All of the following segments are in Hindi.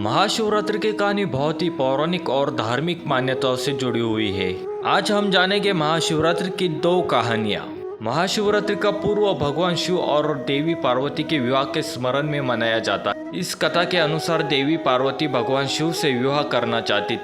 महाशिवरात्रि की कहानी बहुत ही पौराणिक और धार्मिक मान्यताओं से जुड़ी हुई है। आज हम जानेंगे महाशिवरात्रि की दो कहानियाँ। महाशिवरात्रि का पूर्व भगवान शिव और देवी पार्वती के विवाह के स्मरण में मनाया जाता है। इस कथा के अनुसार देवी पार्वती भगवान शिव से विवाह करना चाहती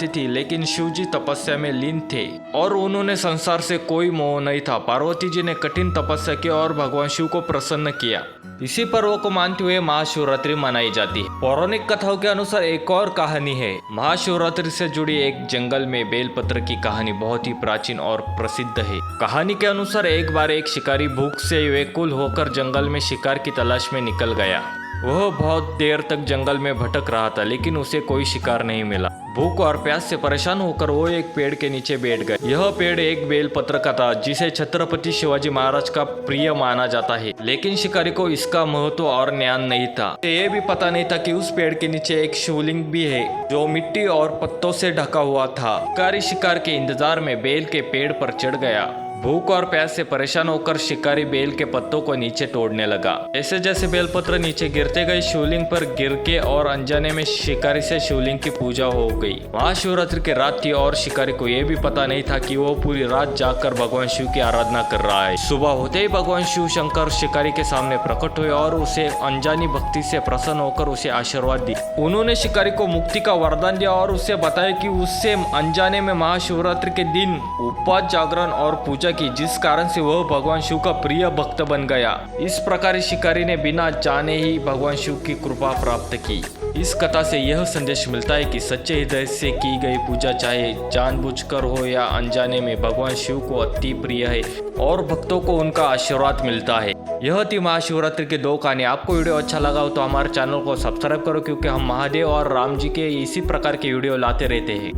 थी। लेकिन शिव जी तपस्या में लीन थे और उन्होंने संसार से कोई मोह नहीं था। पार्वती जी ने कठिन तपस्या की और भगवान शिव को प्रसन्न किया। इसी पर्व को मानते हुए महाशिवरात्रि मनाई जाती है। पौराणिक कथाओं के अनुसार एक और कहानी है। महाशिवरात्रि से जुड़ी एक जंगल में बेलपत्र की कहानी बहुत ही प्राचीन और प्रसिद्ध है। कहानी के अनुसार एक बार एक शिकारी भूख से व्याकुल होकर जंगल में शिकार की तलाश में निकल गया। वह बहुत देर तक जंगल में भटक रहा था, लेकिन उसे कोई शिकार नहीं मिला। भूख और प्यास से परेशान होकर वो एक पेड़ के नीचे बैठ गए। यह पेड़ एक बेलपत्र का था, जिसे छत्रपति शिवाजी महाराज का प्रिय माना जाता है। लेकिन शिकारी को इसका महत्व और ज्ञान नहीं था। ये भी पता नहीं था कि उस पेड़ के नीचे एक शिवलिंग भी है, जो मिट्टी और पत्तों से ढका हुआ था। शिकारी शिकार के इंतजार में बेल के पेड़ पर चढ़ गया। भूख और प्यास से परेशान होकर शिकारी बेल के पत्तों को नीचे तोड़ने लगा। जैसे जैसे बेलपत्र नीचे गिरते गए, शिवलिंग पर गिर के और अनजाने में शिकारी से शिवलिंग की पूजा हो गई। महाशिवरात्रि की रात थी और शिकारी को यह भी पता नहीं था कि वो पूरी रात जागकर भगवान शिव की आराधना कर रहा है। सुबह होते ही भगवान शिव शंकर शिकारी के सामने प्रकट हुए और उसे अनजानी भक्ति से प्रसन्न होकर उसे आशीर्वाद दी। उन्होंने शिकारी को मुक्ति का वरदान दिया और उसे बताया कि उससे अनजाने में महाशिवरात्रि के दिन उपवास, जागरण और पूजा की, जिस कारण से वह भगवान शिव का प्रिय भक्त बन गया। इस प्रकार शिकारी ने बिना जाने ही भगवान शिव की कृपा प्राप्त की। इस कथा से यह संदेश मिलता है कि सच्चे हृदय से की गई पूजा, चाहे जानबूझकर हो या अनजाने में, भगवान शिव को अति प्रिय है और भक्तों को उनका आशीर्वाद मिलता है। यह थी महाशिवरात्रि की दो कहानी। आपको वीडियो अच्छा लगा हो तो हमारे चैनल को सब्सक्राइब करो, क्योंकि हम महादेव और राम जी के इसी प्रकार के वीडियो लाते रहते हैं।